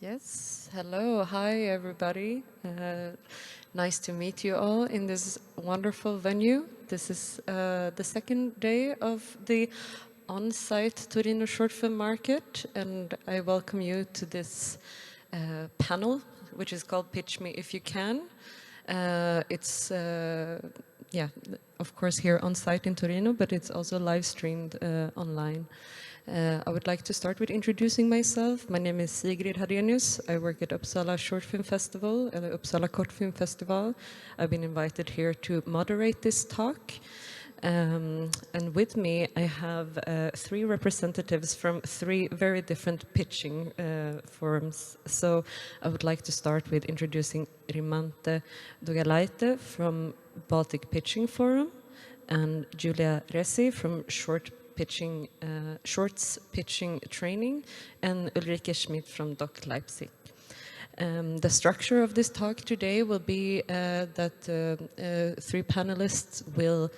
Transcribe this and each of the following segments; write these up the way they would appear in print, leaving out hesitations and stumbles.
Yes, hello, hi everybody. Nice to meet you all in this wonderful venue. This is the second day of the on-site Torino short film market, and I welcome you to this panel, which is called Pitch Me If You Can. It's, yeah, of course here on site in Torino, but it's also live streamed online. I would like to start with introducing myself. My name is Sigrid Hadenius. I work at Uppsala Short Film Festival and the Uppsala Kortfilmfestival. I've been invited here to moderate this talk. And with me, I have three representatives from three very different pitching forums. So I would like to start with introducing Rimantė Daugėlaitė from Baltic Pitching Forum and Giulia Resi from Shorts Pitching Training, and Ulrike Schmidt from Leipzig. The structure of this talk today will be that three panelists will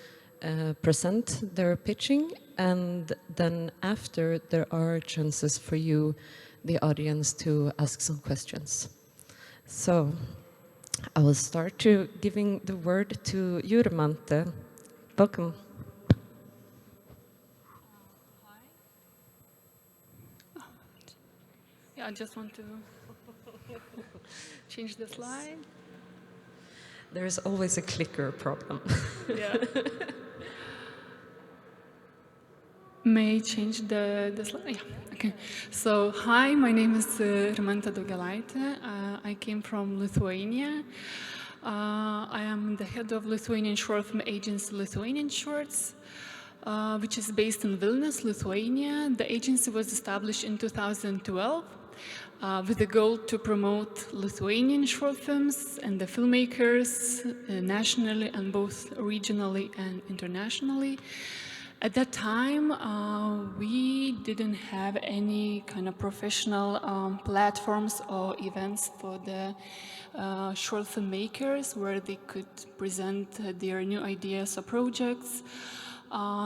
present their pitching, and then after there are chances for you, the audience, to ask some questions. So I will start to giving the word to you, Rimantė. Welcome. Yeah, I just want to change the slide. There is always a clicker problem. Yeah. May I change the slide? Yeah. Okay. So, hi, my name is Rimantė Daugėlaitė. I came from Lithuania. I am the head of Lithuanian short film agency Lithuanian Shorts, which is based in Vilnius, Lithuania. The agency was established in 2012 with the goal to promote Lithuanian short films and the filmmakers nationally and both regionally and internationally. At that time, we didn't have any kind of professional platforms or events for the short filmmakers where they could present their new ideas or projects.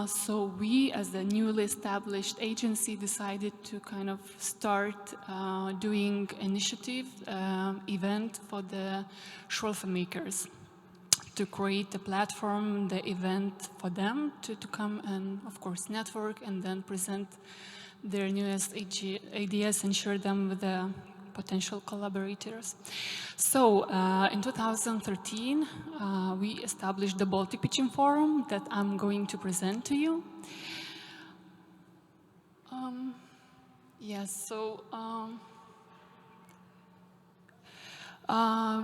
So we, as the newly established agency, decided to kind of start doing initiative event for the short filmmakers, to create a platform, the event for them to come and, of course, network and then present their newest ideas and share them with the potential collaborators. So in 2013, we established the Baltic Pitching Forum that I'm going to present to you.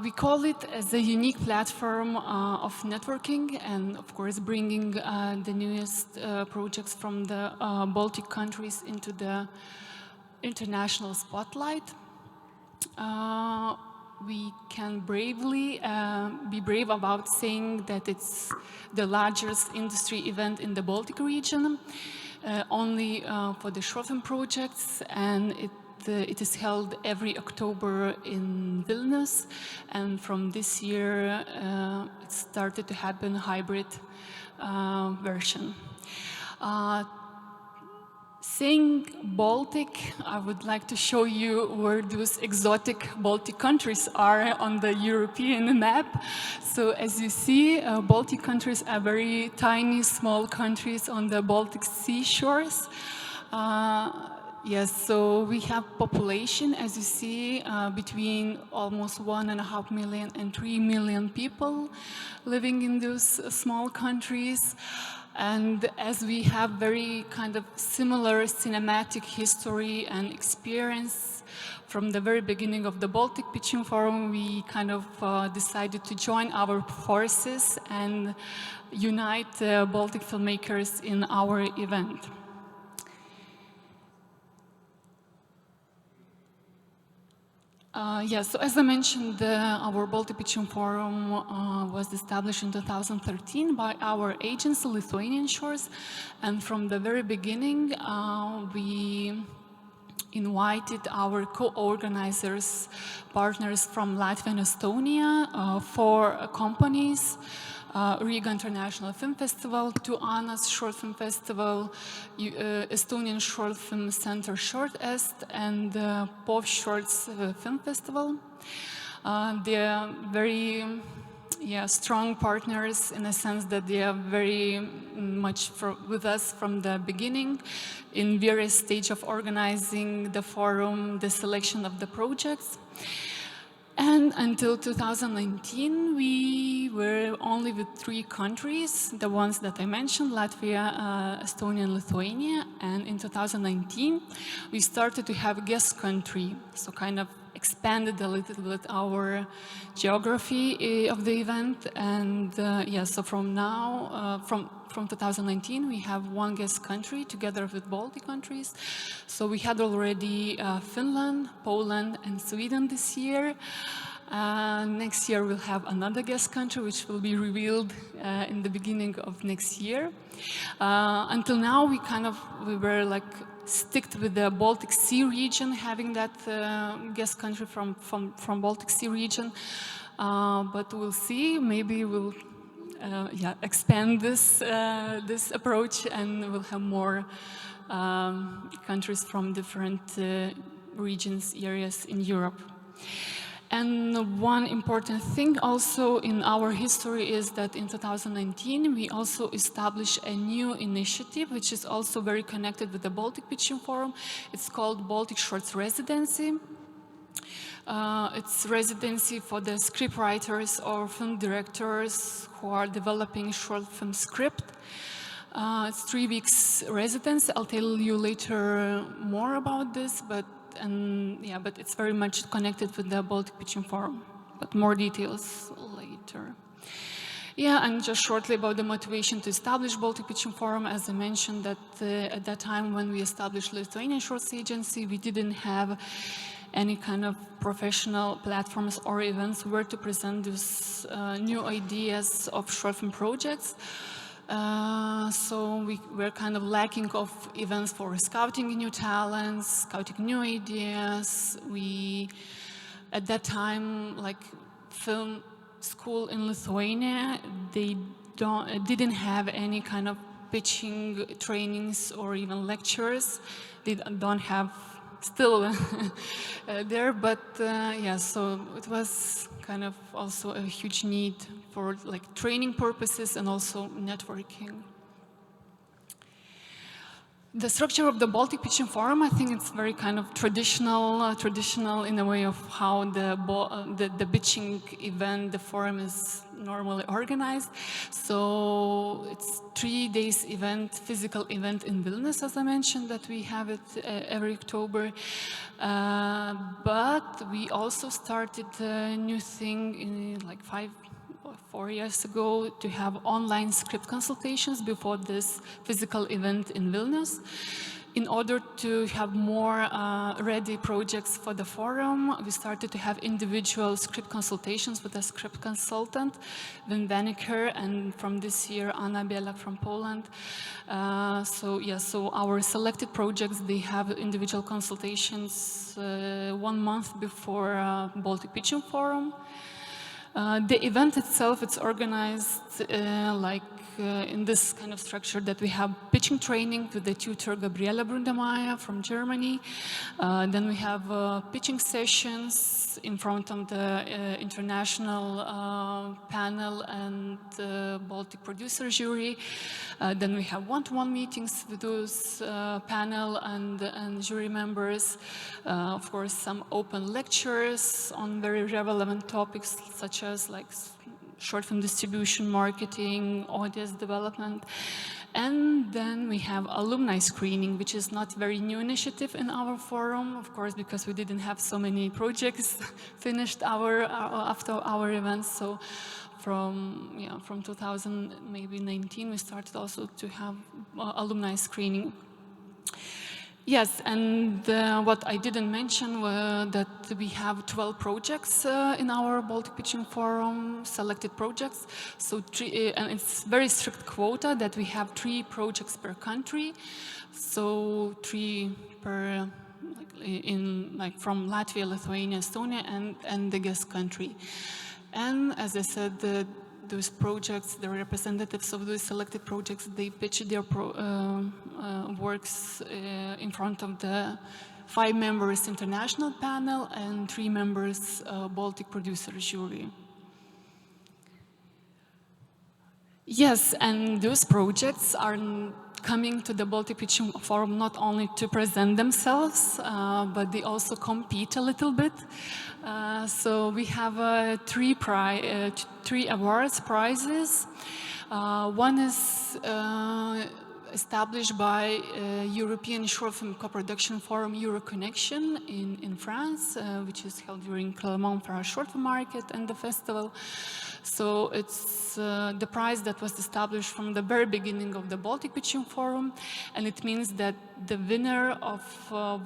We call it as a unique platform of networking and, of course, bringing the newest projects from the Baltic countries into the international spotlight. We can bravely be brave about saying that it's the largest industry event in the Baltic region, only for the short film projects, and it is held every October in Vilnius, and from this year it started to happen hybrid version. Saying Baltic, I would like to show you where those exotic Baltic countries are on the European map. So as you see, Baltic countries are very tiny, small countries on the Baltic sea shores. Yes, so we have population, as you see, between almost 1.5 million and 3 million people living in those small countries. And as we have very kind of similar cinematic history and experience from the very beginning of the Baltic Pitching Forum, we kind of decided to join our forces and unite Baltic filmmakers in our event. So as I mentioned, our Baltic Pitching Forum was established in 2013 by our agency, Lithuanian Shores, and from the very beginning, we invited our co-organizers, partners from Latvia and Estonia, 4 companies Riga International Film Festival, to Anna's Short Film Festival, Estonian Short Film Center Short Est, and POV Shorts Film Festival. They are very strong partners in the sense that they are very much with us from the beginning in various stages of organizing the forum, the selection of the projects. And until 2019, we were only with 3 countries, the ones that I mentioned, Latvia, Estonia, and Lithuania. And in 2019, we started to have a guest country, so kind of expanded a little bit our geography of the event. And so from now, from 2019, we have 1 guest country together with Baltic countries. So we had already Finland, Poland, and Sweden this year. Next year we'll have another guest country, which will be revealed in the beginning of next year. Until now, we were like sticked with the Baltic Sea region, having that guest country from Baltic Sea region. But we'll see. Maybe we'll expand this approach, and we'll have more countries from different regions, areas in Europe. And one important thing also in our history is that in 2019 we also established a new initiative, which is also very connected with the Baltic Pitching Forum. It's called Baltic Shorts Residency. It's residency for the scriptwriters or film directors who are developing short film script. It's 3 weeks residency. I'll tell you later more about this, but it's very much connected with the Baltic Pitching Forum. But more details later. Yeah, and just shortly about the motivation to establish Baltic Pitching Forum. As I mentioned, that at that time when we established Lithuanian Shorts Agency, we didn't have any kind of professional platforms or events where to present these new ideas of short film projects. So we were kind of lacking of events for scouting new talents, scouting new ideas. We, at that time, like film school in Lithuania, they didn't have any kind of pitching trainings or even lectures. They don't have still there, but so it was kind of also a huge need for like training purposes and also networking. The structure of the Baltic Pitching Forum, I think it's very kind of traditional in a way of how the pitching event, the forum is normally organized. So it's 3 days event, physical event in Vilnius, as I mentioned, that we have it every October. But we also started a new thing in like 4 years ago to have online script consultations before this physical event in Vilnius. In order to have more ready projects for the forum, we started to have individual script consultations with a script consultant, Wim Wenneker, and from this year, Anna Bielak from Poland. So our selected projects, they have individual consultations 1 month before Baltic Pitching Forum. The event itself, it's organized in this kind of structure that we have pitching training with the tutor Gabriela Brundemeier from Germany. Then we have pitching sessions in front of the international panel and Baltic producer jury. Then we have one-to-one meetings with those panel and jury members. Of course, some open lectures on very relevant topics such as like short film distribution, marketing, audience development. And then we have alumni screening, which is not very new initiative in our forum, of course, because we didn't have so many projects finished after our events. So from 2019, we started also to have alumni screening. Yes, and what I didn't mention that we have 12 projects in our Baltic Pitching Forum, selected projects. So and it's very strict quota that we have 3 projects per country. So 3 per, from Latvia, Lithuania, Estonia, and the guest country. And as I said, those projects, the representatives of those selected projects, they pitch their works in front of the 5 members international panel and 3 members Baltic producer jury. Yes, and those projects are coming to the Baltic Pitching Forum not only to present themselves, but they also compete a little bit. So we have 3 awards, prizes. One is established by European Short Film Co-Production Forum Euroconnection in France, which is held during Clermont-Ferrand Short Film Market and the festival. So it's the prize that was established from the very beginning of the Baltic Pitching Forum, and it means that the winner of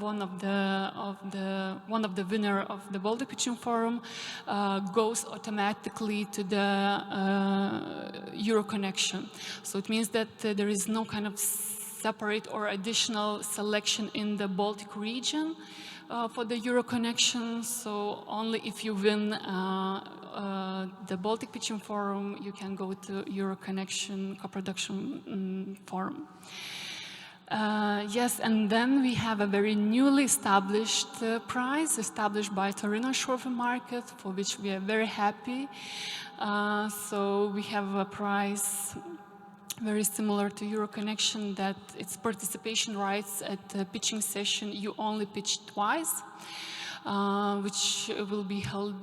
one of the winner of the Baltic Pitching Forum goes automatically to the Euroconnection. So it means that there is no kind of separate or additional selection in the Baltic region for the Euroconnection. So only if you win the Baltic Pitching Forum, you can go to Euroconnection Co-Production Forum. Yes, and then we have a very newly established prize established by Torino Short Film Market, for which we are very happy. So we have a prize very similar to Euroconnection, that its participation rights at the pitching session, you only pitch twice, which will be held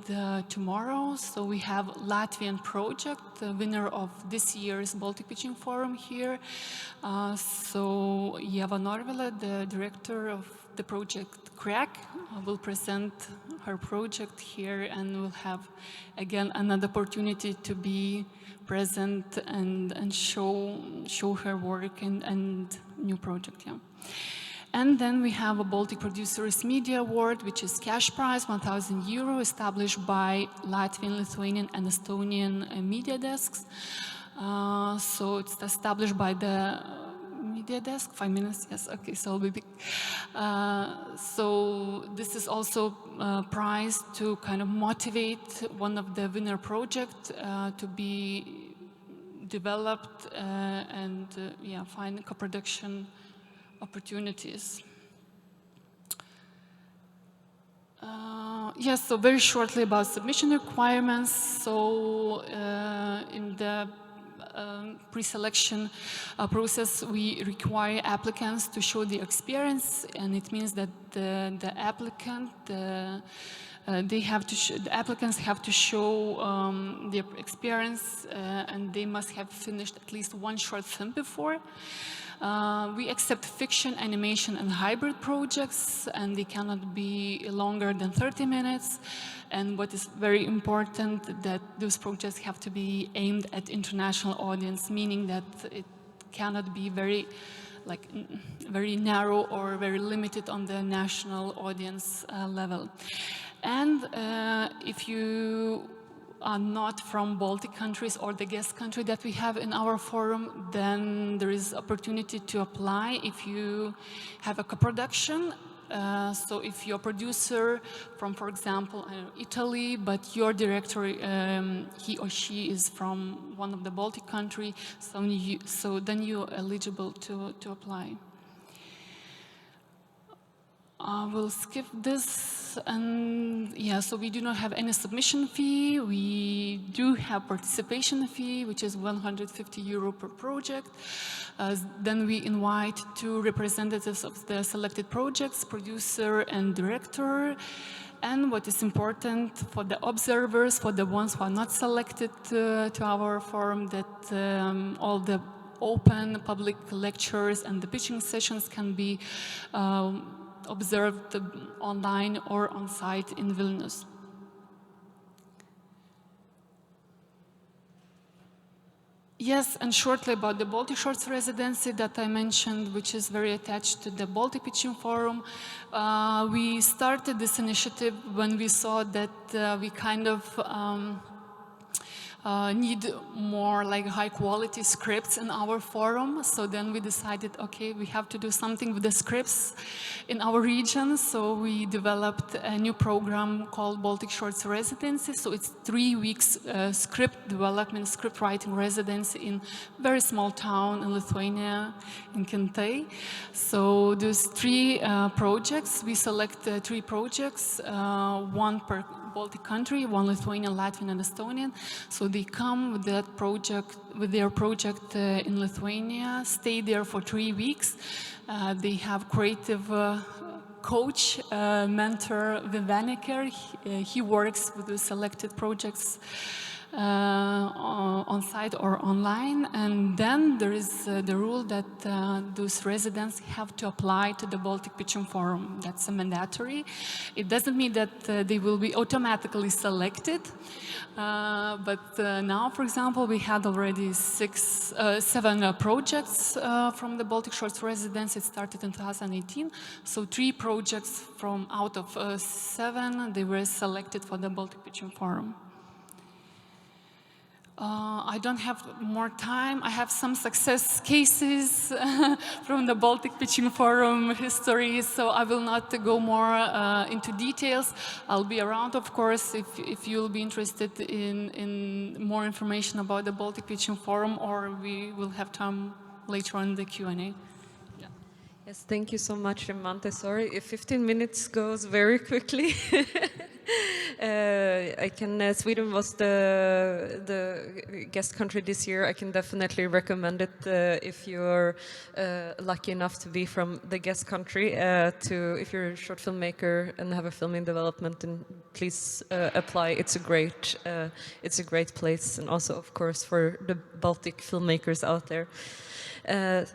tomorrow. So we have Latvian project, the winner of this year's Baltic Pitching Forum here. So Ieva Norvila, the director of the project Crack, will present her project here, and will have again another opportunity to be present and show her work and new project. Yeah. And then we have a Baltic Producers Media Award, which is cash prize, €1,000, established by Latvian, Lithuanian, and Estonian media desks. So it's established by the media desk. 5 minutes, yes, okay, so I'll be big. So this is also a prize to kind of motivate one of the winner project to be developed and yeah, find co-production opportunities. Yes, so very shortly about submission requirements. So in the pre-selection process, we require applicants to show the experience, and it means that the applicant, the applicants have to show their experience, and they must have finished at least 1 short film before. We accept fiction, animation, and hybrid projects, and they cannot be longer than 30 minutes. And what is very important, that those projects have to be aimed at international audience, meaning that it cannot be very narrow or very limited on the national audience level. And if you are not from Baltic countries or the guest country that we have in our forum, then there is opportunity to apply if you have a co-production. So if you're a producer from, for example, Italy, but your director, he or she is from one of the Baltic countries, so then you're eligible to apply. We'll skip this, and yeah, so we do not have any submission fee. We do have participation fee, which is €150 per project. Then we invite 2 representatives of the selected projects, producer and director. And what is important for the observers, for the ones who are not selected to our forum, that all the open public lectures and the pitching sessions can be observed online or on site in Vilnius. Yes, and shortly about the Baltic Shorts residency that I mentioned, which is very attached to the Baltic Pitching Forum. We started this initiative when we saw that we kind of need more like high quality scripts in our forum. So then we decided, okay, we have to do something with the scripts in our region. So we developed a new program called Baltic Shorts Residency. So it's 3 weeks script development, script writing residency in very small town in Lithuania, in Kentai. So those 3 projects, we select 3 projects, 1 per Baltic country, 1 Lithuanian, Latvian, and Estonian. So they come with that project, with their project in Lithuania, stay there for 3 weeks. They have creative coach, mentor Viveneker. He works with the selected projects on site or online, and then there is the rule that those residents have to apply to the Baltic Pitching Forum. That's a mandatory. It doesn't mean that they will be automatically selected, but now, for example, we had already 7 projects from the Baltic Shorts residents. It started in 2018, so 3 projects from out of 7, they were selected for the Baltic Pitching Forum. I don't have more time. I have some success cases from the Baltic Pitching Forum history, so I will not go more into details. I'll be around, of course, if you'll be interested in more information about the Baltic Pitching Forum, or we will have time later on in the Q&A. Yes, thank you so much, Rimantė. Sorry if 15 minutes goes very quickly. Sweden was the guest country this year. I can definitely recommend it if you're lucky enough to be from the guest country. If you're a short filmmaker and have a film in development, then please apply. It's a great place, and also, of course, for the Baltic filmmakers out there.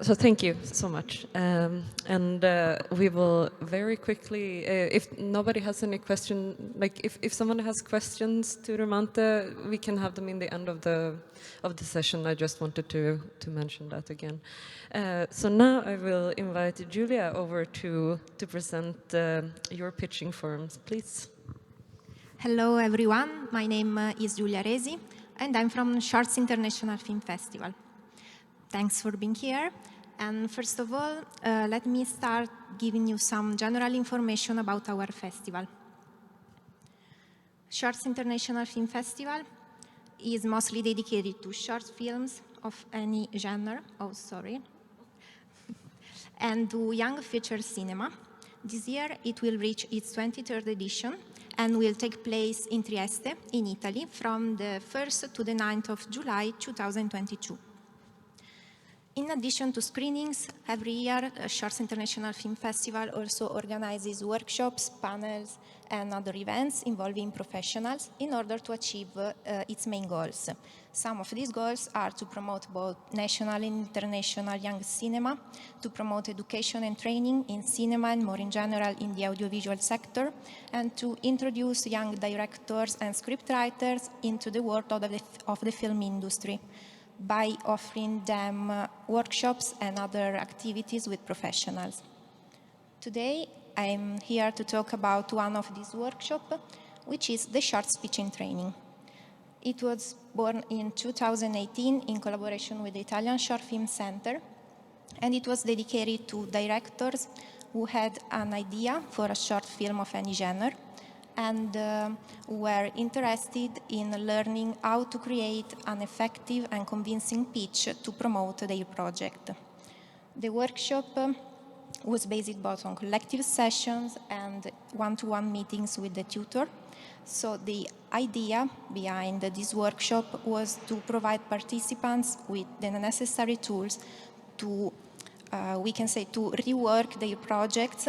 So thank you so much, and we will very quickly, if nobody has any question, like if someone has questions to Rimantė, we can have them in the end of the session. I just wanted to mention that again. So now I will invite Giulia over to present your pitching forums, please. Hello everyone, my name is Giulia Resi, and I'm from Shorts International Film Festival. Thanks for being here. And first of all, let me start giving you some general information about our festival. Shorts International Film Festival is mostly dedicated to short films of any genre, and to young feature cinema. This year it will reach its 23rd edition and will take place in Trieste, in Italy, from the 1st to the 9th of July 2022. In addition to screenings, every year, Shorts International Film Festival also organizes workshops, panels, and other events involving professionals in order to achieve its main goals. Some of these goals are to promote both national and international young cinema, to promote education and training in cinema and more in general in the audiovisual sector, and to introduce young directors and scriptwriters into the world of the film industry, by offering them workshops and other activities with professionals. Today, I'm here to talk about one of these workshops, which is the Shorts Pitching Training. It was born in 2018 in collaboration with the Italian Short Film Center, and it was dedicated to directors who had an idea for a short film of any genre, and were interested in learning how to create an effective and convincing pitch to promote their project. The workshop was based both on collective sessions and one-to-one meetings with the tutor. So the idea behind this workshop was to provide participants with the necessary tools to, we can say, to rework their projects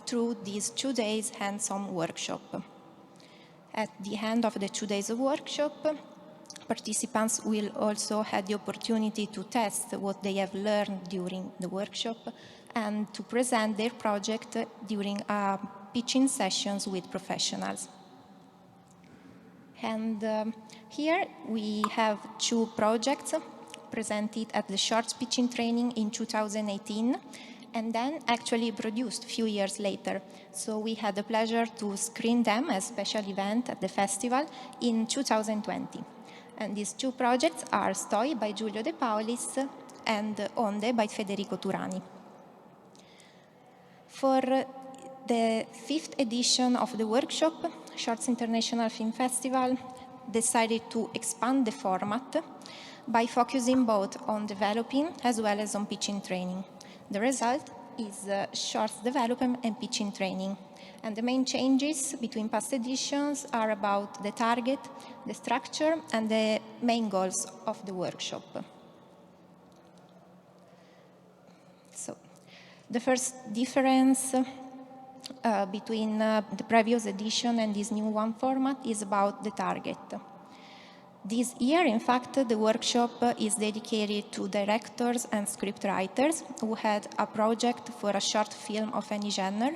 through these 2 days hands-on workshop. At the end of the 2 days of workshop, participants will also have the opportunity to test what they have learned during the workshop and to present their project during pitching sessions with professionals. And here we have 2 projects presented at the Shorts Pitching Training in 2018, and then actually produced a few years later. So we had the pleasure to screen them as a special event at the festival in 2020. And these two projects are Stoi by Giulio De Paulis and Onde by Federico Turani. For the 5th edition of the workshop, Shorts International Film Festival decided to expand the format by focusing both on developing as well as on pitching training. The result is shorts development and pitching training. And the main changes between past editions are about the target, the structure, and the main goals of the workshop. So, the first difference between the previous edition and this new one format is about the target. This year, in fact, the workshop is dedicated to directors and scriptwriters who had a project for a short film of any genre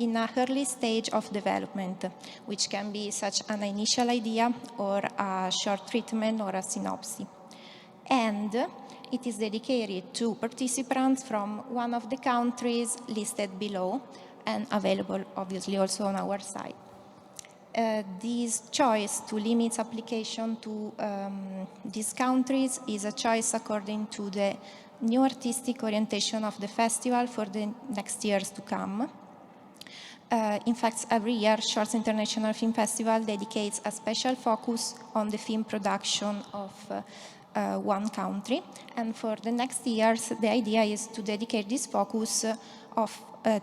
in an early stage of development, which can be such an initial idea or a short treatment or a synopsis. And it is dedicated to participants from one of the countries listed below and available, obviously, also on our site. This choice to limit application to these countries is a choice according to the new artistic orientation of the festival for the next years to come. In fact, every year, Shorts International Film Festival dedicates a special focus on the film production of one country. And for the next years, the idea is to dedicate this focus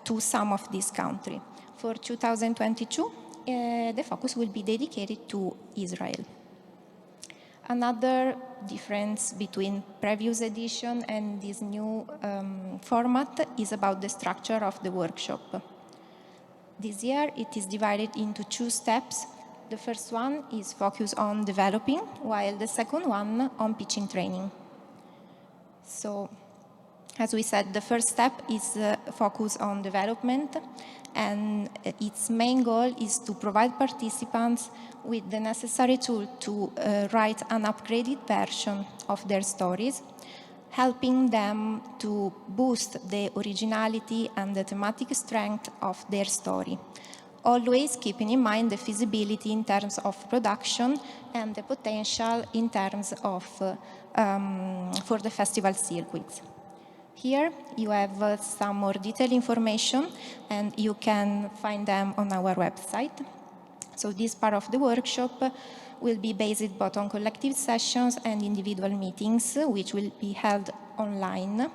to some of these countries. For 2022, the focus will be dedicated to Israel. Another difference between previous edition and this new format is about the structure of the workshop. This year it is divided into 2 steps. The first one is focused on developing, while the second one on pitching training. So, as we said, the first step is focused on development, and its main goal is to provide participants with the necessary tool to write an upgraded version of their stories, helping them to boost the originality and the thematic strength of their story, always keeping in mind the feasibility in terms of production and the potential in terms of for the festival circuits. Here you have some more detailed information, and you can find them on our website. So this part of the workshop will be based both on collective sessions and individual meetings, which will be held online.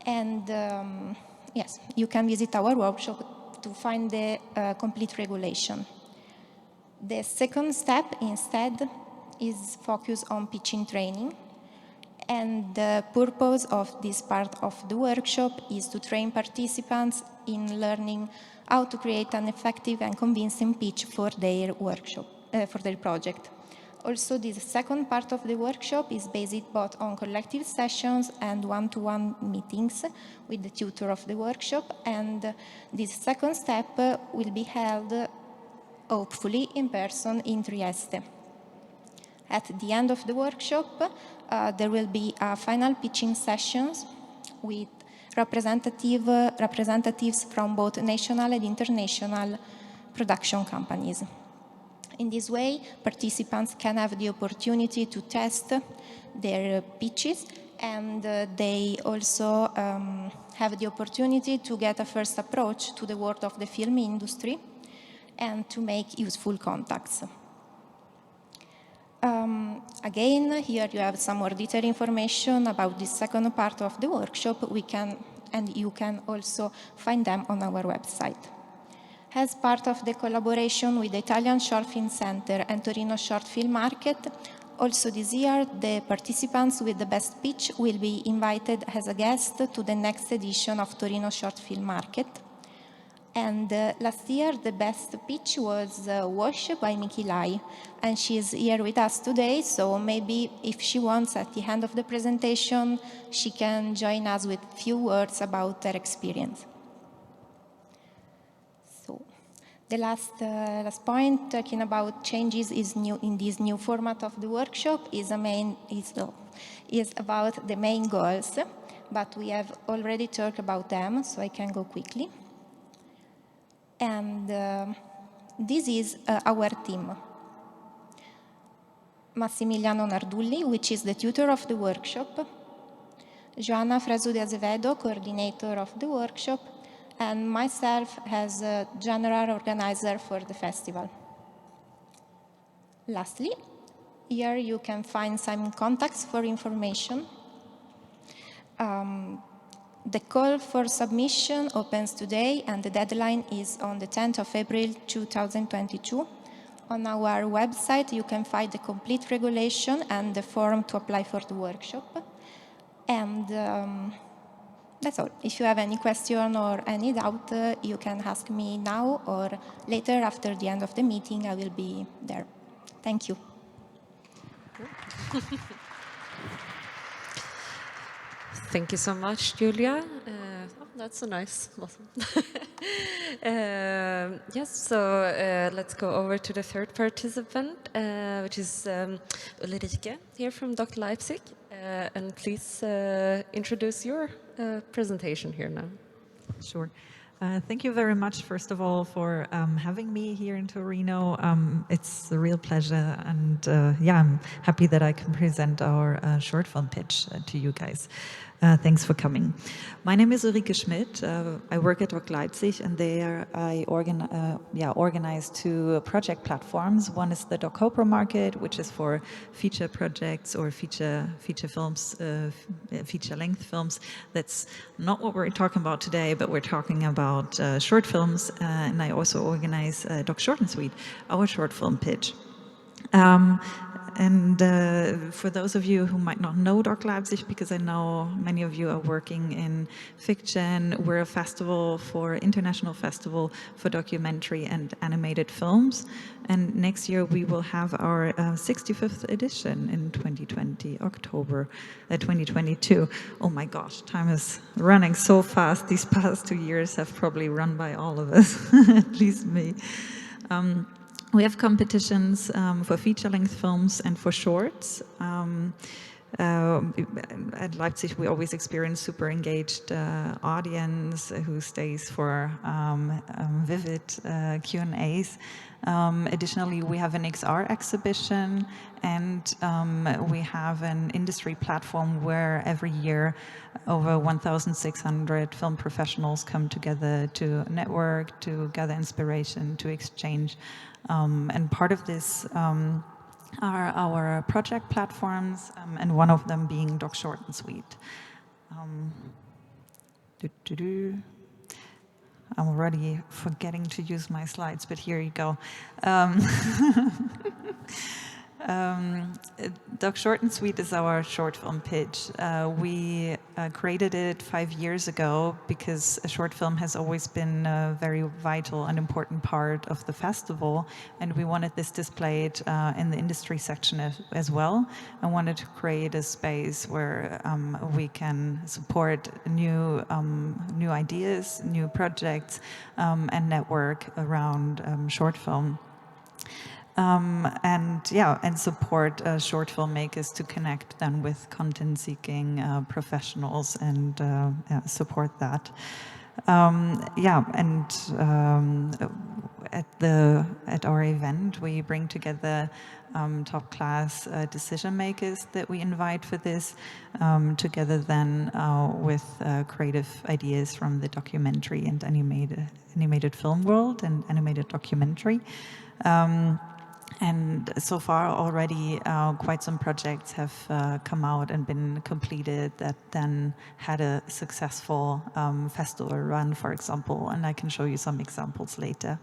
And yes, you can visit our workshop to find the complete regulation. The second step, instead, is focused on pitching training. And the purpose of this part of the workshop is to train participants in learning how to create an effective and convincing pitch for their workshop, for their project. Also, this second part of the workshop is based both on collective sessions and one-to-one meetings with the tutor of the workshop. And this second step will be held, hopefully, in person in Trieste. At the end of the workshop, there will be a final pitching sessions with representatives from both national and international production companies. In this way, participants can have the opportunity to test their pitches, and they also have the opportunity to get a first approach to the world of the film industry and to make useful contacts. Again, here you have some more detailed information about this second part of the workshop. You can also find them on our website. As part of the collaboration with the Italian Short Film Center and Torino Short Film Market, also this year, the participants with the best pitch will be invited as a guest to the next edition of Torino Short Film Market. And last year, the best pitch was Wash by Miki Lai, and she is here with us today, so maybe if she wants, at the end of the presentation, she can join us with a few words about her experience. So, the last point, talking about changes in this new format of the workshop, is about the main goals, but we have already talked about them, so I can go quickly. And this is our team. Massimiliano Nardulli, which is the tutor of the workshop, Joanna Frasu de Azevedo, coordinator of the workshop, and myself as a general organizer for the festival. Lastly, here you can find some contacts for information. The call for submission opens today, and the deadline is on the 10th of April 2022. On our website, you can find the complete regulation and the form to apply for the workshop. And that's all. If you have any question or any doubt, you can ask me now or later after the end of the meeting. I will be there. Thank you. Thank you so much, Giulia. That's a nice bottom. Yes, so let's go over to the third participant, which is Ulrike here from Leipzig. And please introduce your presentation here now. Sure. Thank you very much, first of all, for having me here in Torino. It's a real pleasure, and yeah, I'm happy that I can present our short film pitch to you guys. Thanks for coming. My name is Ulrike Schmidt. I work at Leipzig, and there I organize two project platforms. One is the Doc-Copro market, which is for feature projects or feature films, feature-length films. That's not what we're talking about today, but we're talking about short films. And I also organize Doc Short and Sweet, our short film pitch. And for those of you who might not know Doc Leipzig, because I know many of you are working in fiction, we're a international festival for documentary and animated films. And next year we will have our 65th edition in 2020, October 2022. Oh my gosh, time is running so fast. These past 2 years have probably run by all of us, at least me. We have competitions for feature-length films and for shorts. At Leipzig, we always experience super engaged audience who stays for vivid Q&As. Additionally, we have an XR exhibition, and we have an industry platform where every year over 1,600 film professionals come together to network, to gather inspiration, to exchange. And part of this are our project platforms, and one of them being Doc Short and Sweet. I'm already forgetting to use my slides, but here you go. Doc Short and Sweet is our short film pitch. We created it 5 years ago because a short film has always been a very vital and important part of the festival, and we wanted this displayed in the industry section as well, and wanted to create a space where we can support new ideas, new projects, and network around short film. And support short filmmakers to connect them with content-seeking professionals and support that. At our event, we bring together top-class decision makers that we invite for this, together then with creative ideas from the documentary and animated film world and animated documentary. And so far already quite some projects have come out and been completed that then had a successful festival run, for example, and I can show you some examples later.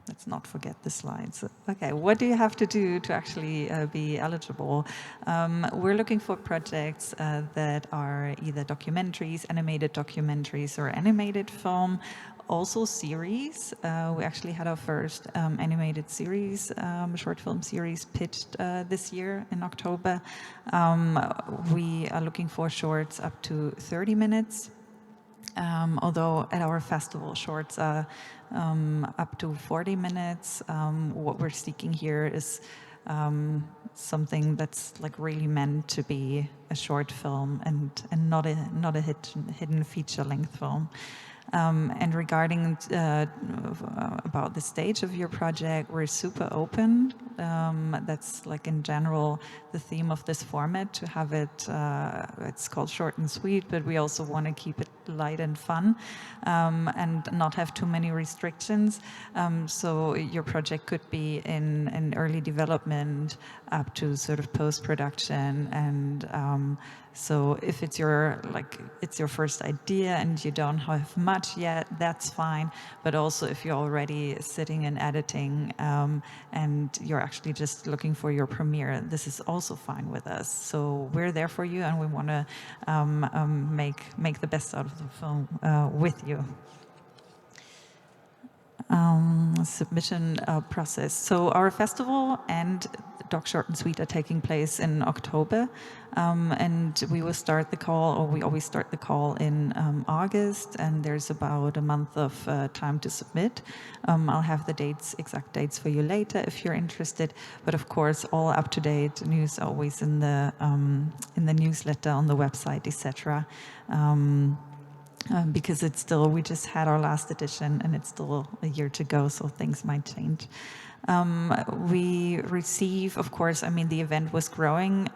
Let's not forget the slides. Okay, what do you have to do to actually be eligible? We're looking for projects that are either documentaries, animated documentaries, or animated film. Also series. We actually had our first animated series, short film series pitched this year in October. We are looking for shorts up to 30 minutes, although at our festival shorts are up to 40 minutes. What we're seeking here is something that's like really meant to be a short film and not a hidden feature-length film. And regarding about the stage of your project, we're super open. That's like in general the theme of this format, to have it, it's called short and sweet, but we also want to keep it light and fun, and not have too many restrictions. So your project could be in early development up to sort of post-production, and so if it's your first idea and you don't have much yet, that's fine. But also if you're already sitting and editing, and you're actually just looking for your premiere, this is also fine with us. So we're there for you, and we want to make the best out of the film with you. Submission process. So our festival and Doc Short and Sweet are taking place in October, and we will start the call, or we always start the call in August, and there's about a month of time to submit. I'll have the exact dates for you later if you're interested, but of course all up-to-date news always in the newsletter, on the website, etc. Because it's still, we just had our last edition and it's still a year to go, so things might change. We receive, of course, I mean, the event was growing,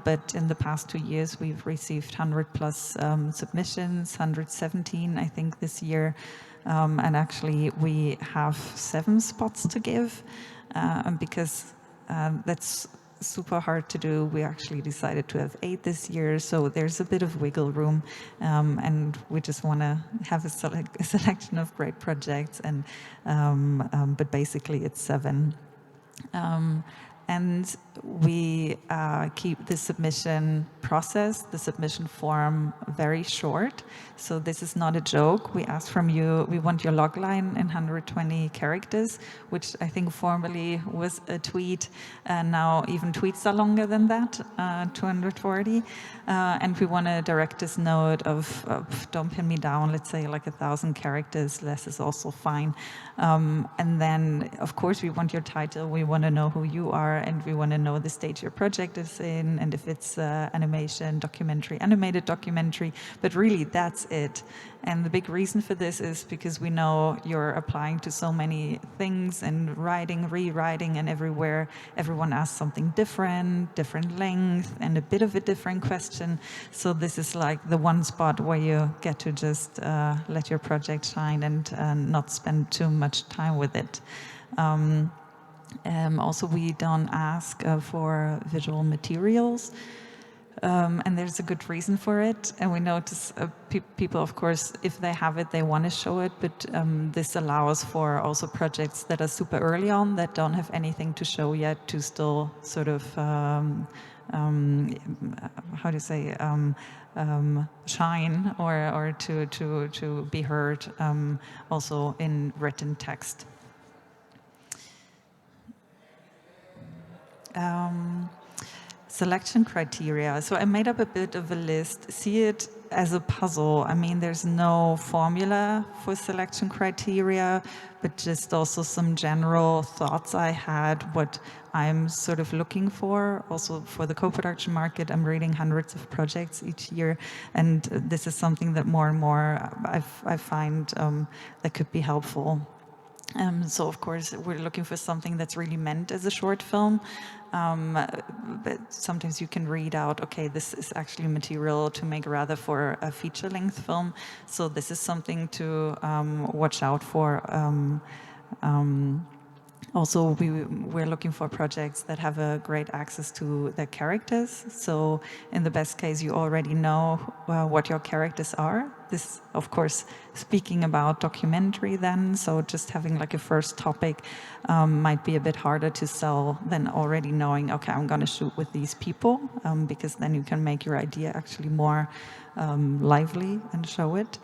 but in the past 2 years, we've received 100 plus submissions, 117, I think, this year. And actually, we have 7 spots to give, because that's super hard to do. We actually decided to have 8 this year, so there's a bit of wiggle room, and we just want to have a selection of great projects, and but basically it's 7. And we keep the submission process, the submission form, very short. So this is not a joke. We ask from you, we want your logline in 120 characters, which I think formerly was a tweet. Now even tweets are longer than that, 240. And we want a director's note of don't pin me down, let's say like 1,000 characters, less is also fine. And then, of course, we want your title. We want to know who you are, and we want to know the stage your project is in, and if it's animation, documentary, animated documentary. But really, that's it. And the big reason for this is because we know you're applying to so many things and writing, rewriting, and everywhere everyone asks something different length, and a bit of a different question. So this is like the one spot where you get to just let your project shine and not spend too much time with it. Also, we don't ask for visual materials. And there's a good reason for it. And we notice people, of course, if they have it, they want to show it. But this allows for also projects that are super early on, that don't have anything to show yet, to still sort of, how do you say, shine, or to be heard also in written text. Selection criteria. So I made up a bit of a list. See it as a puzzle. I mean, there's no formula for selection criteria, but just also some general thoughts I had, what I'm sort of looking for. Also for the co-production market, I'm reading hundreds of projects each year, and this is something that more and more I find that could be helpful. So of course we're looking for something that's really meant as a short film, but sometimes you can read out, okay, this is actually material to make rather for a feature-length film. So this is something to watch out for. Also, we're looking for projects that have a great access to their characters. So in the best case, you already know what your characters are. This, of course, speaking about documentary then, so just having like a first topic might be a bit harder to sell than already knowing, okay, I'm going to shoot with these people, because then you can make your idea actually more lively and show it.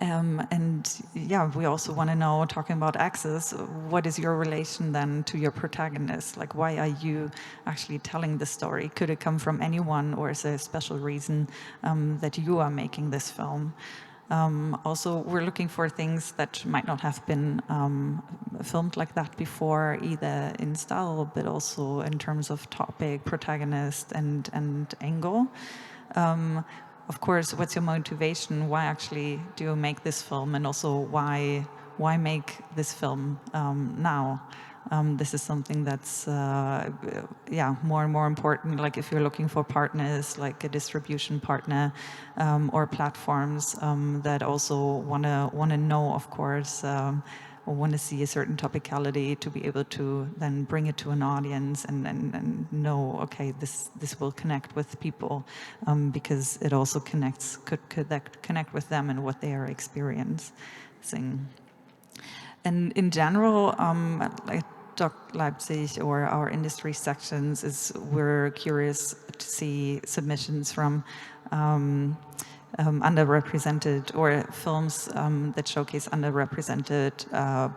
And yeah, we also want to know, talking about access, what is your relation then to your protagonist? Like, why are you actually telling the story? Could it come from anyone, or is there a special reason that you are making this film? Also, we're looking for things that might not have been filmed like that before, either in style, but also in terms of topic, protagonist, and angle. of course, what's your motivation? Why actually do you make this film? And also why make this film now? This is something that's more and more important. Like if you're looking for partners, like a distribution partner or platforms that also wanna know, of course, or want to see a certain topicality to be able to then bring it to an audience and know, okay, this will connect with people because it also could connect with them and what they are experiencing. And in general, like Leipzig or our industry sections we're curious to see submissions from underrepresented or films that showcase underrepresented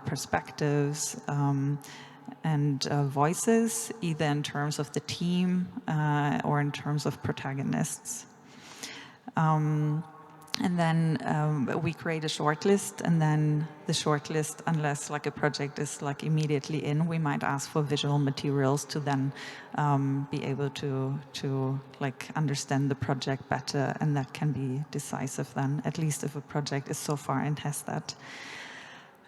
perspectives and voices, either in terms of the team or in terms of protagonists. And then we create a shortlist, and then the shortlist, unless like a project is like immediately in, we might ask for visual materials to then be able to like understand the project better, and that can be decisive then, at least if a project is so far and has that.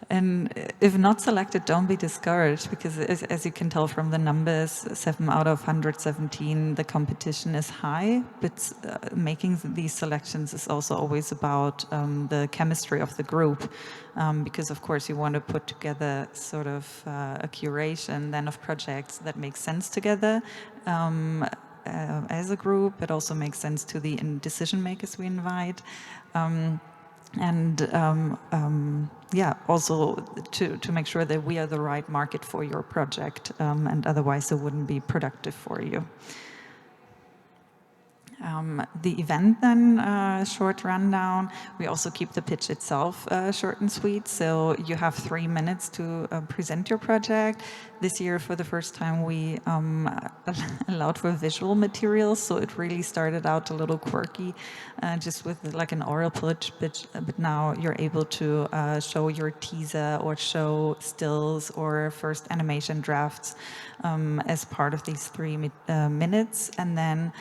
And if not selected, don't be discouraged, because as you can tell from the numbers, 7 out of 117, the competition is high, but making these selections is also always about the chemistry of the group, because of course you want to put together sort of a curation then of projects that make sense together as a group. It also makes sense to the decision makers we invite. Also to make sure that we are the right market for your project, and otherwise it wouldn't be productive for you. The event then, short rundown. We also keep the pitch itself short and sweet, so you have 3 minutes to present your project. This year, for the first time, we allowed for visual materials, so it really started out a little quirky, just with like an oral pitch, but now you're able to show your teaser or show stills or first animation drafts as part of these 3 minutes, and then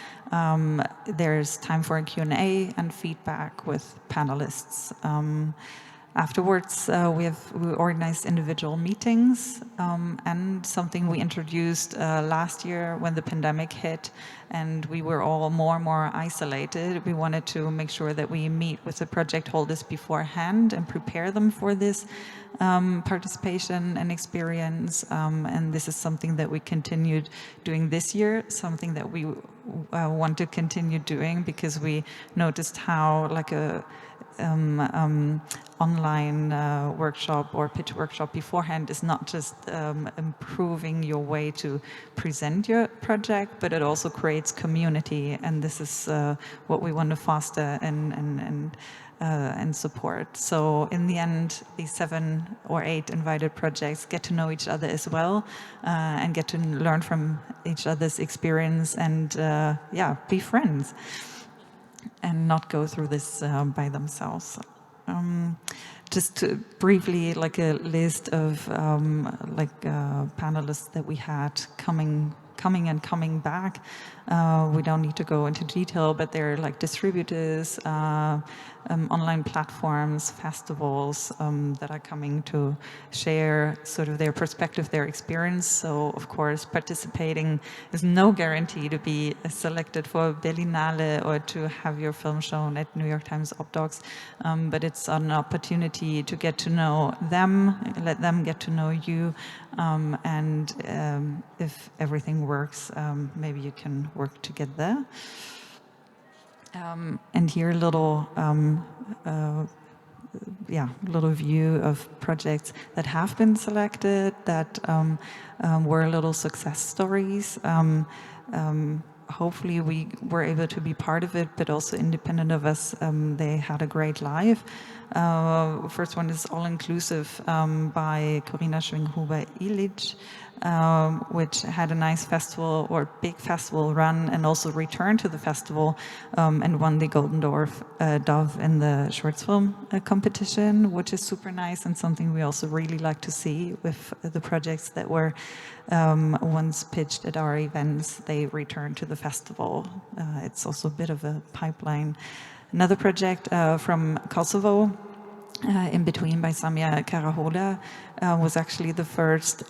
there's time for a Q&A and feedback with panelists. Afterwards, we organized individual meetings, and something we introduced last year when the pandemic hit and we were all more and more isolated. We wanted to make sure that we meet with the project holders beforehand and prepare them for this participation and experience. And this is something that we continued doing this year, something that we want to continue doing, because we noticed how like a online workshop or pitch workshop beforehand is not just improving your way to present your project, but it also creates community, and this is what we want to foster and support. So in the end, these 7 or 8 invited projects get to know each other as well, and get to learn from each other's experience, and be friends and not go through this by themselves. Just to briefly, like a list of panelists that we had coming and coming back. We don't need to go into detail, but they're like distributors, online platforms, festivals that are coming to share sort of their perspective, their experience. So of course, participating is no guarantee to be selected for Berlinale or to have your film shown at New York Times Opdocs, but it's an opportunity to get to know them, let them get to know you, and if everything works, maybe you can work together. And here a little little view of projects that have been selected, that were little success stories. Hopefully we were able to be part of it, but also independent of us, they had a great life. First one is All Inclusive by Corina Schwinghuber-Illich. which had a nice festival or big festival run and also returned to the festival and won the Golden Dove in the short film competition, which is super nice and something we also really like to see with the projects that were once pitched at our events. They return to the festival. It's also a bit of a pipeline. Another project from Kosovo, In Between by Samia Karahoda, was actually the first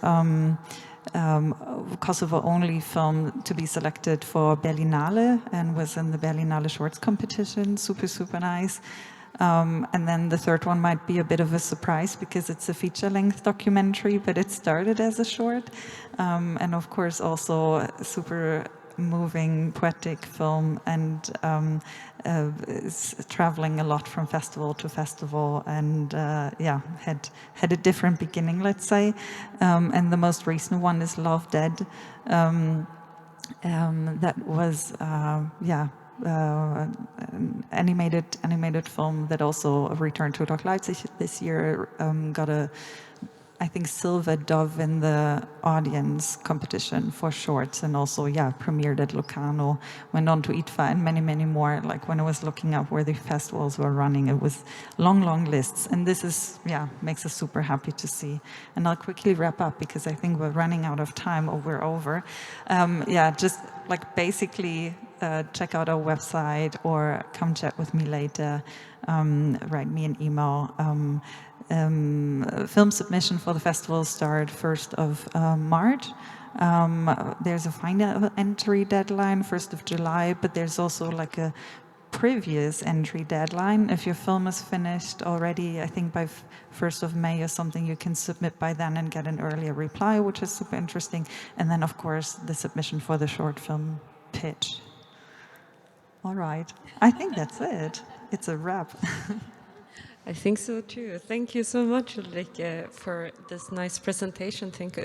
Kosovo-only film to be selected for Berlinale and was in the Berlinale Shorts competition. Super, super nice. And then the third one might be a bit of a surprise because it's a feature-length documentary, but it started as a short. And of course also a super moving, poetic film, and is traveling a lot from festival to festival, and yeah, had a different beginning, let's say. And the most recent one is Love Dead. That was yeah, an animated film that also returned to Leipzig this year. Got a, I think, Silver Dove in the audience competition for shorts, and also, yeah, premiered at Locarno, went on to ITFA and many, many more. Like when I was looking up where the festivals were running, it was long, long lists. And this is, yeah, makes us super happy to see. And I'll quickly wrap up because I think we're running out of time or we're over. Yeah, just like basically check out our website or come chat with me later. Write me an email. Film submission for the festival start 1st of March. There's a final entry deadline, 1st of July, but there's also like a previous entry deadline. If your film is finished already, I think by 1st of May or something, you can submit by then and get an earlier reply, which is super interesting. And then, of course, the submission for the short film pitch. All right. I think that's it. It's a wrap. I think so too. Thank you so much, Ulrike, for this nice presentation. Thank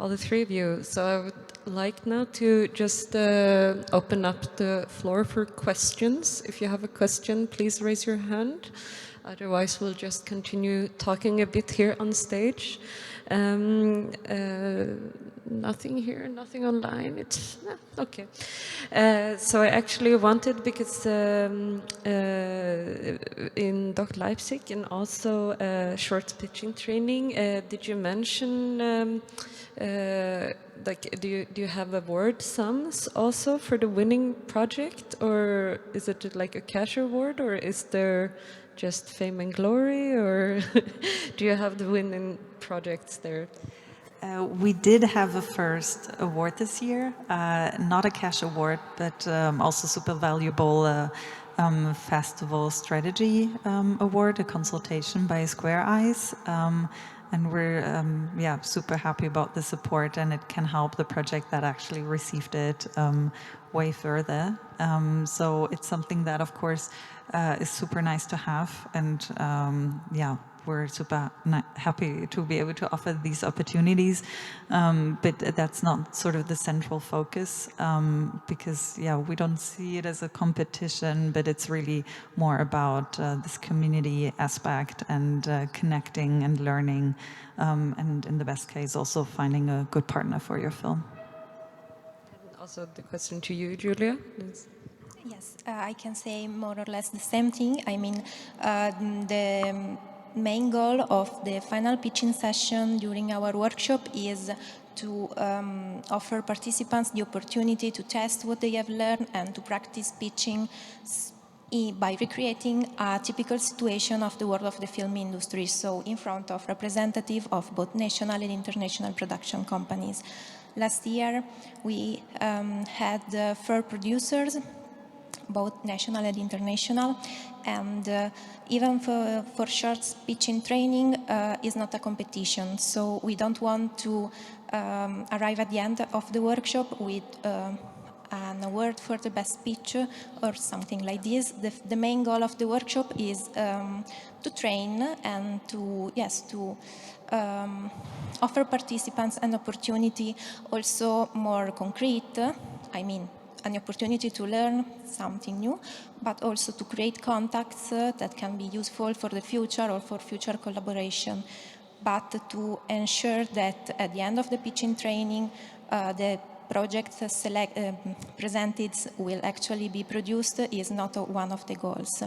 all the three of you. So I would like now to just open up the floor for questions. If you have a question, please raise your hand. Otherwise, we'll just continue talking a bit here on stage. Nothing here, nothing online. It's okay. So I actually wanted, because in Leipzig and also short pitching training, did you mention like do you have award sums also for the winning project, or is it like a cash award, or is there just fame and glory, or do you have the winning projects there? We did have a first award this year, not a cash award, but also super valuable festival strategy award, a consultation by Square Eyes. And we're yeah, super happy about the support, and it can help the project that actually received it way further. So it's something that, of course, is super nice to have, and yeah, we're super happy to be able to offer these opportunities, but that's not sort of the central focus, because, yeah, we don't see it as a competition, but it's really more about this community aspect and connecting and learning, and in the best case also finding a good partner for your film. And also the question to you, Giulia. Yes, I can say more or less the same thing. I mean, the main goal of the final pitching session during our workshop is to offer participants the opportunity to test what they have learned and to practice pitching by recreating a typical situation of the world of the film industry, so in front of representatives of both national and international production companies. Last year we had 4 producers, both national and international, and even for short pitching training is not a competition, so we don't want to arrive at the end of the workshop with an award for the best pitch or something like this. The main goal of the workshop is to train and to, yes, to offer participants an opportunity also more concrete, I mean, an opportunity to learn something new, but also to create contacts that can be useful for the future or for future collaboration. but to ensure that at the end of the pitching training, the projects presented will actually be produced is not one of the goals.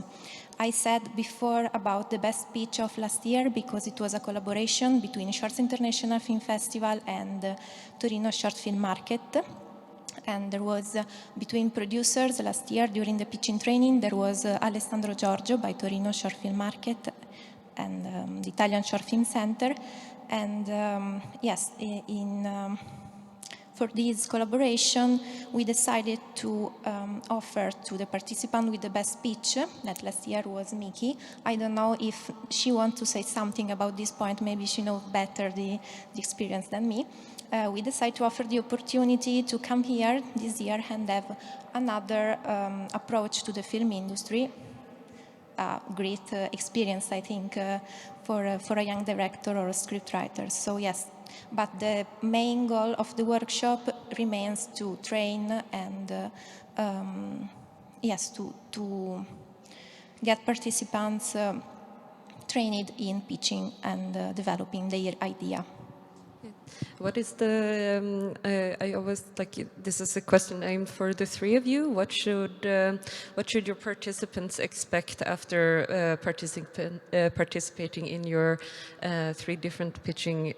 I said before about the best pitch of last year because it was a collaboration between Shorts International Film Festival and Torino Short Film Market. And there was, between producers last year during the pitching training, there was Alessandro Giorgio by Torino Short Film Market and the Italian Short Film Center. And yes, for this collaboration, we decided to offer to the participant with the best pitch, that last year was Miki. I don't know if she wants to say something about this point, maybe she knows better the experience than me. We decided to offer the opportunity to come here this year and have another approach to the film industry. Great experience, I think, for a young director or a scriptwriter. So yes, but the main goal of the workshop remains to train and yes, to get participants trained in pitching and developing their idea. What is the, I always, like, this is a question aimed for the three of you. What should your participants expect after participating in your three different pitching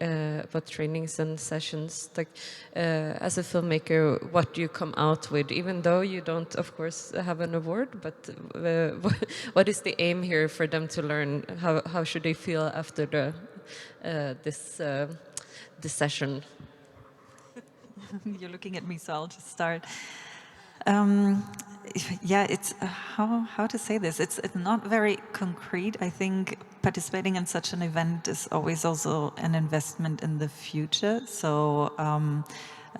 trainings and sessions? Like, as a filmmaker, what do you come out with? Even though you don't, of course, have an award, but what is the aim here for them to learn? How should they feel after this session? You're looking at me, so I'll just start. Yeah, it's how to say this. It's not very concrete. I think participating in such an event is always also an investment in the future. So,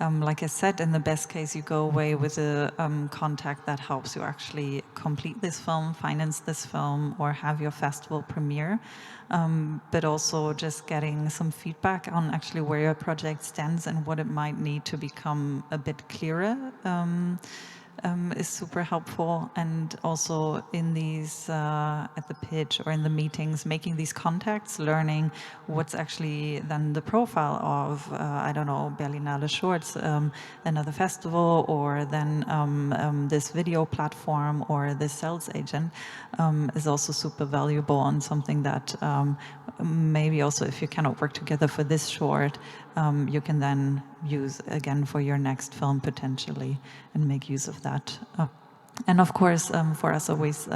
like I said, in the best case, you go away with a contact that helps you actually complete this film, finance this film, or have your festival premiere. But also just getting some feedback on actually where your project stands and what it might need to become a bit clearer is super helpful. And also in these, at the pitch or in the meetings, making these contacts, learning what's actually then the profile of, I don't know, Berlinale Shorts, another festival, or then this video platform or this sales agent is also super valuable and something that maybe also if you cannot work together for this short, you can then use again for your next film potentially and make use of that. And of course, for us always,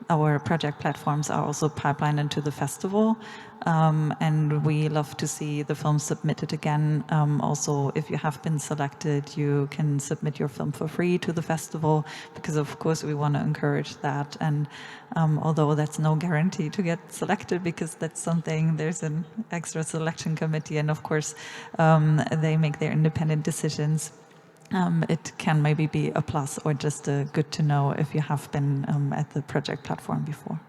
our project platforms are also pipelined into the festival. And we love to see the film submitted again. Also, if you have been selected, you can submit your film for free to the festival because, of course, we want to encourage that. And although that's no guarantee to get selected because that's something, there's an extra selection committee. And of course, they make their independent decisions. It can maybe be a plus or just good to know if you have been at the project platform before.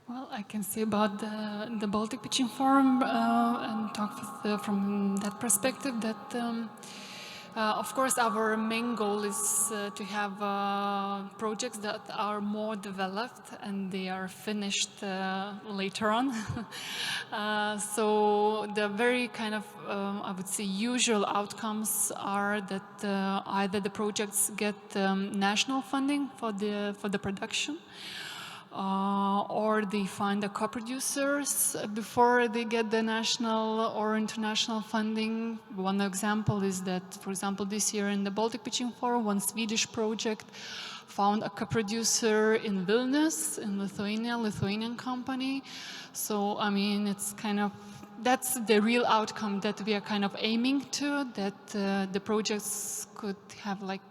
Well, I can say about the Baltic Pitching Forum and talk from that perspective that, of course, our main goal is to have projects that are more developed and they are finished later on. So the very kind of, I would say, usual outcomes are that either the projects get national funding for the production, or they find the co-producers before they get the national or international funding. One example is that, for example, this year in the Baltic Pitching Forum, one Swedish project found a co-producer in Vilnius, in Lithuania, Lithuanian company. So, I mean, it's kind of, that's the real outcome that we are kind of aiming to, that the projects could have like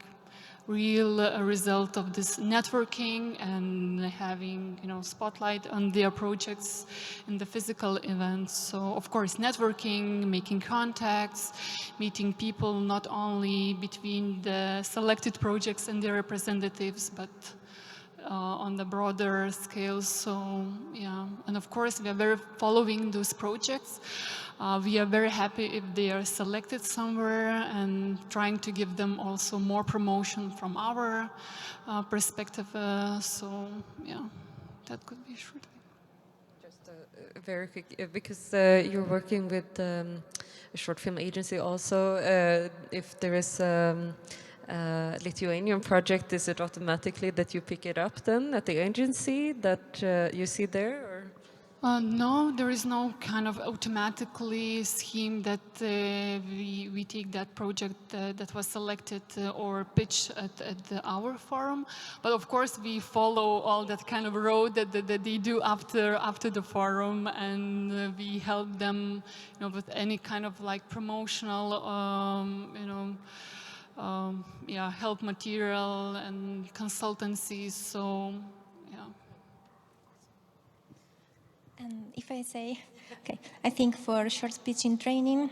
real result of this networking and having, you know, spotlight on their projects in the physical events. So, of course, networking, making contacts, meeting people not only between the selected projects and their representatives, but on the broader scale. So, yeah, and of course, we are very following those projects. We are very happy if they are selected somewhere and trying to give them also more promotion from our perspective. So, yeah, that could be short. Just Very quick, because you're working with a short film agency also. If there is a Lithuanian project, is it automatically that you pick it up then at the agency that you see there? Or? No, there is no kind of automatically scheme that we take that project that was selected or pitched at our forum. But of course, we follow all that kind of road that they do after the forum, and we help them, with any kind of like promotional, help material and consultancies. So, yeah. And if I say, okay, I think for short pitching training,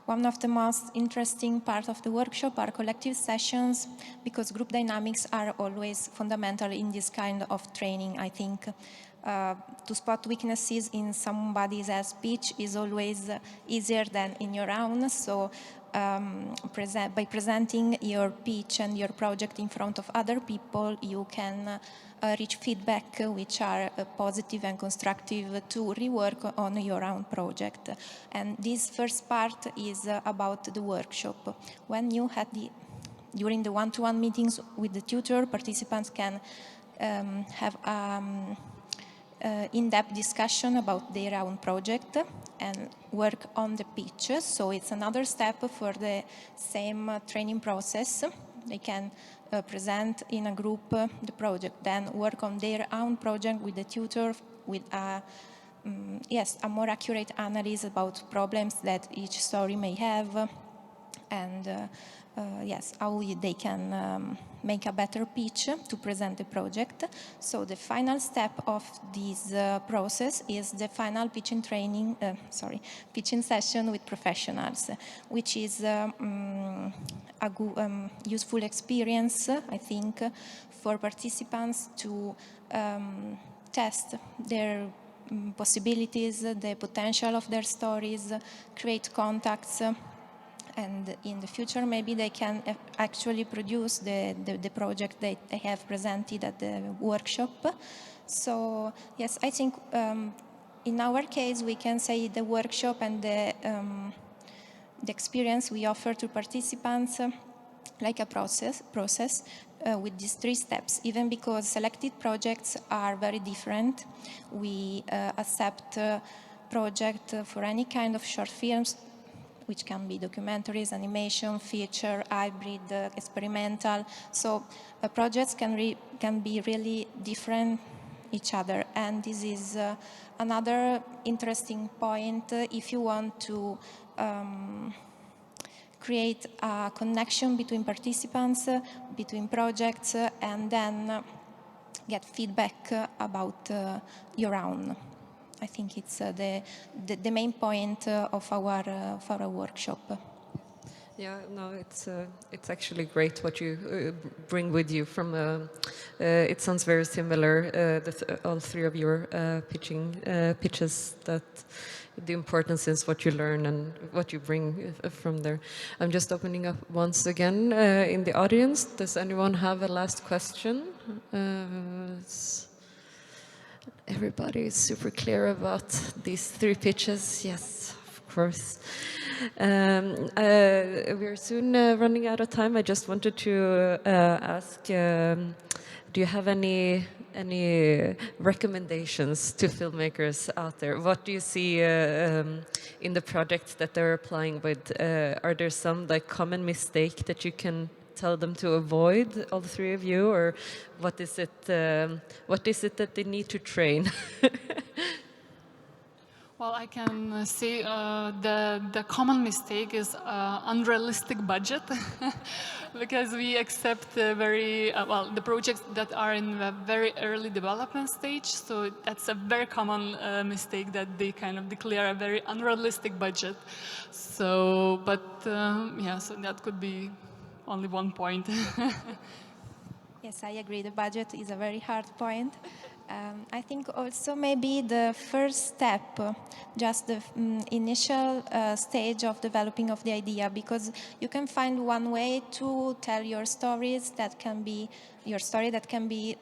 one of the most interesting part of the workshop are collective sessions, because group dynamics are always fundamental in this kind of training. I think to spot weaknesses in somebody else's pitch is always easier than in your own. So by presenting your pitch and your project in front of other people, you can reach feedback which are positive and constructive to rework on your own project. And this first part is about the workshop. When you had during the one-to-one meetings with the tutor, participants can have in-depth discussion about their own project and work on the pitch. So it's another step for the same training process. They can present in a group the project, then work on their own project with the tutor with a more accurate analysis about problems that each story may have, and how they can make a better pitch to present the project. So the final step of this process is the final pitching session with professionals, which is a useful experience, I think, for participants to test their possibilities, the potential of their stories, create contacts, and in the future maybe they can actually produce the project that they have presented at the workshop. So yes, I think in our case we can say the workshop and the experience we offer to participants like a process with these 3 steps, even because selected projects are very different. We accept project for any kind of short films, which can be documentaries, animation, feature, hybrid, experimental. So projects can be really different each other. And this is another interesting point if you want to create a connection between participants, between projects, and then get feedback about your own. I think it's the main point of our workshop. Yeah, no, it's actually great what you bring with you from. It sounds very similar. All 3 of your pitches, that the importance is what you learn and what you bring from there. I'm just opening up once again in the audience. Does anyone have a last question? Everybody is super clear about these 3 pitches. Yes, of course. We're soon running out of time. I just wanted to ask, do you have any recommendations to filmmakers out there? What do you see in the projects that they're applying with? Are there some common mistake that you can tell them to avoid, all 3 of you, or what is it that they need to train? Well, I can say the common mistake is unrealistic budget, because we accept the projects that are in a very early development stage. So that's a very common mistake, that they kind of declare a very unrealistic budget. So, so that could be only one point. Yes, I agree. The budget is a very hard point. I think also maybe the first step, just the initial stage of developing of the idea, because you can find one way to tell your stories that can be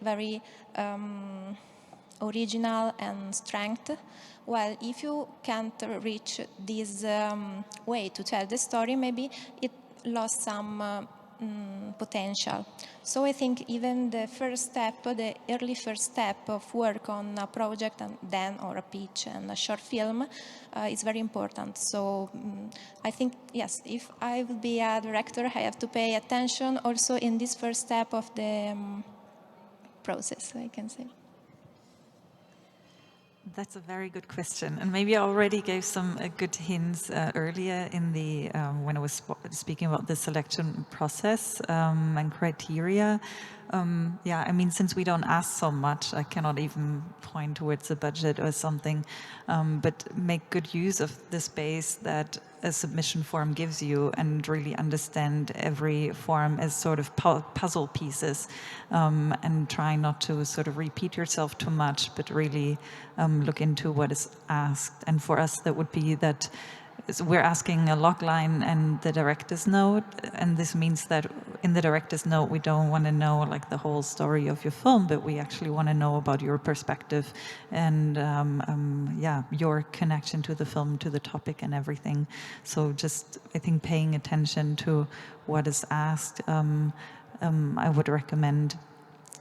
very original and strength. Well, if you can't reach this way to tell the story, maybe it lost some potential. So I think even the first step, the early first step of work on a project and then or a pitch and a short film is very important. So I think, yes, if I will be a director, I have to pay attention also in this first step of the process, I can say. That's a very good question, and maybe I already gave some good hints earlier in the when I was speaking about the selection process and criteria. Yeah, I mean, since we don't ask so much, I cannot even point towards a budget or something, but make good use of the space that a submission form gives you and really understand every form as sort of puzzle pieces, and try not to sort of repeat yourself too much, but really look into what is asked. And for us, that would be that we're asking a logline and the director's note, and this means that in the director's note we don't want to know like the whole story of your film, but we actually want to know about your perspective and yeah, your connection to the film, to the topic and everything. So just, I think, paying attention to what is asked, I would recommend.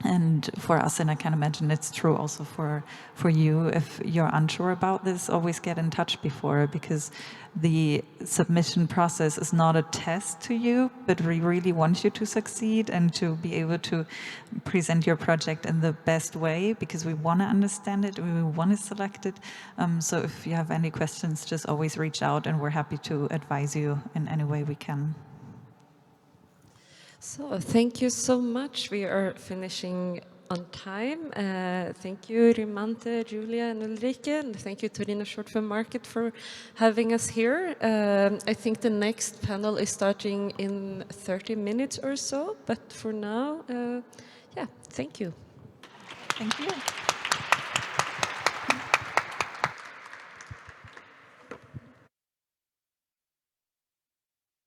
And for us, and I can imagine it's true also for you, if you're unsure about this, always get in touch before, because the submission process is not a test to you, but we really want you to succeed and to be able to present your project in the best way, because we want to understand it, we want to select it. So if you have any questions, just always reach out and we're happy to advise you in any way we can. So thank you so much. We are finishing on time. Thank you, Rimantė, Giulia, and Ulrike, and thank you to Rina Short Film Market for having us here. I think the next panel is starting in 30 minutes or so, but for now, yeah, thank you. Thank you.